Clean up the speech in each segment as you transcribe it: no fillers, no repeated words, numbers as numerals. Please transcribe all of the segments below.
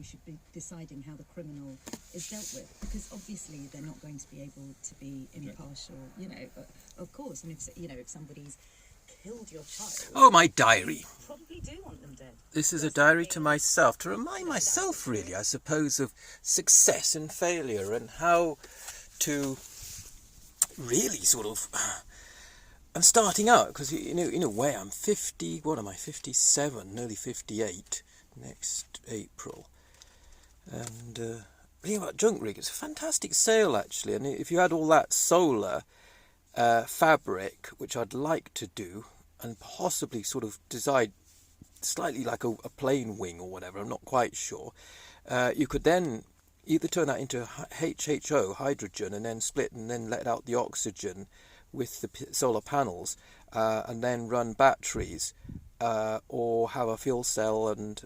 should be deciding how the criminal is dealt with, because obviously they're not going to be able to be impartial. You know, of course, and if somebody's killed your child, oh, my diary. you probably do want them dead. This is a diary to myself, to remind myself, really, I suppose, of success and failure and how to really sort of... I'm starting out, because, you know, in a way, I'm 50... What am I? 57, nearly 58 next April. And thinking about Junk Rig, it's a fantastic sale, actually. And if you had all that solar fabric, which I'd like to do, and possibly sort of design slightly like a plane wing or whatever, I'm not quite sure, you could then either turn that into HHO, hydrogen, and then split and then let out the oxygen with the solar panels, and then run batteries, or have a fuel cell, and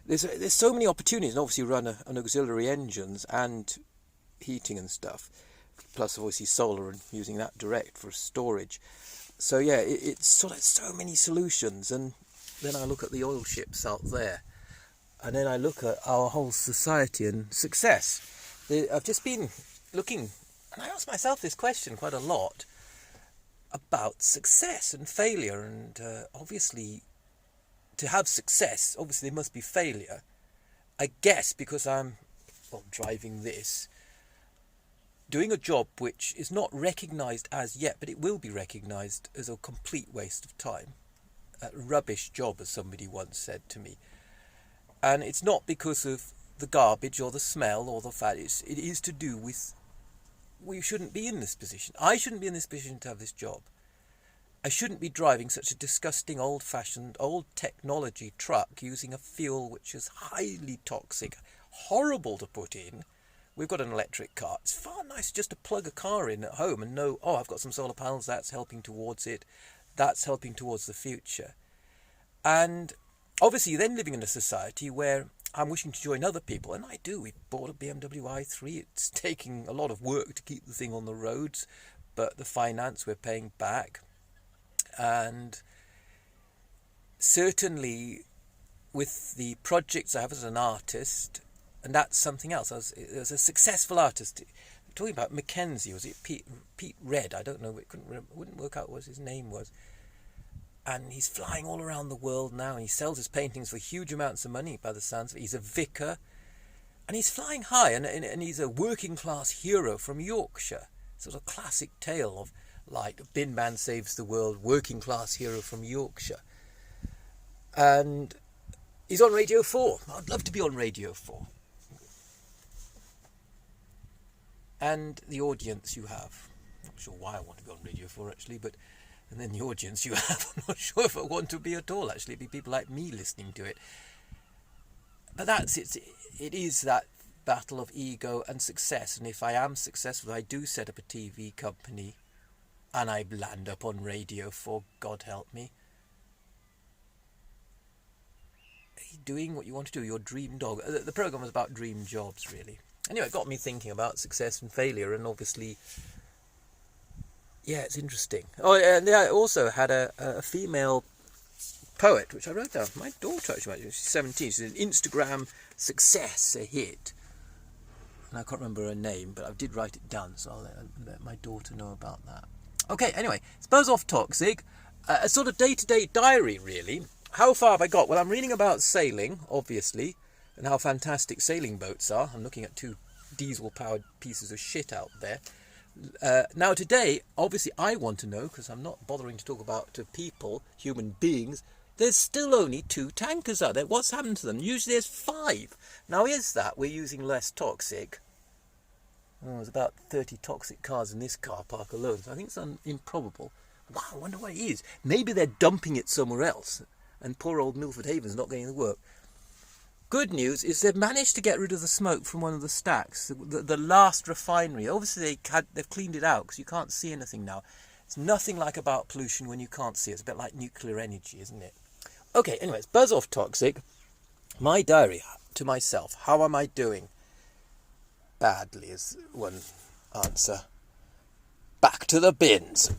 there's so many opportunities, and obviously run an auxiliary engines and heating and stuff, plus obviously solar and using that direct for storage. So yeah, it's sort of so many solutions. And then I look at the oil ships out there, and then I look at our whole society and success. I've just been looking, and I ask myself this question quite a lot about success and failure, and obviously to have success, obviously there must be failure. I guess because I'm driving this, doing a job which is not recognised as yet, but it will be recognised as a complete waste of time. A rubbish job, as somebody once said to me. And it's not because of the garbage or the smell or the fat. It is to do with, we shouldn't be in this position. I shouldn't be in this position to have this job. I shouldn't be driving such a disgusting, old-fashioned, old technology truck using a fuel which is highly toxic, horrible to put in. We've got an electric car. It's far nicer just to plug a car in at home and know, oh, I've got some solar panels, that's helping towards it. That's helping towards the future. And obviously then living in a society where I'm wishing to join other people, and I do. We bought a BMW i3. It's taking a lot of work to keep the thing on the roads, but the finance we're paying back. And certainly with the projects I have as an artist, and that's something else. I was a successful artist. Talking about Mackenzie, was it Pete Red? I don't know. Wouldn't work out what his name was. And he's flying all around the world now, and he sells his paintings for huge amounts of money, by the sounds of it. He's a vicar, and he's flying high, and he's a working class hero from Yorkshire. Sort of classic tale of like Bin Man saves the world, working class hero from Yorkshire. And he's on Radio 4. I'd love to be on Radio 4. And the audience you have. I'm not sure why I want to be on Radio 4 actually, but and then the audience you have, I'm not sure if I want to be at all actually. It'd be people like me listening to it. But that's it. It is that battle of ego and success. And if I am successful, I do set up a TV company and I land up on Radio 4, God help me. Are you doing what you want to do? Your dream dog. The programme was about dream jobs, really. Anyway, it got me thinking about success and failure, and obviously, yeah, it's interesting. Oh, and I also had a female poet, which I wrote down. My daughter, actually, she's 17. She's an Instagram success, a hit. And I can't remember her name, but I did write it down, so I'll let my daughter know about that. Okay, anyway, Buzz Off Toxic, a sort of day-to-day diary, really. How far have I got? Well, I'm reading about sailing, obviously, and how fantastic sailing boats are. I'm looking at 2 diesel-powered pieces of shit out there. Now today, obviously I want to know, because I'm not bothering to talk about to people, human beings, there's still only 2 tankers out there. What's happened to them? Usually there's 5. Now is that we're using less toxic? Oh, there's about 30 toxic cars in this car park alone, so I think it's improbable. Wow, I wonder what it is. Maybe they're dumping it somewhere else, and poor old Milford Haven's not getting the work. Good news is they've managed to get rid of the smoke from one of the stacks, the last refinery. Obviously they've cleaned it out because you can't see anything now. It's nothing like about pollution when you can't see it. It's a bit like nuclear energy, isn't it? Okay, anyways, Buzz Off Toxic. My diary to myself. How am I doing? Badly is one answer. Back to the bins.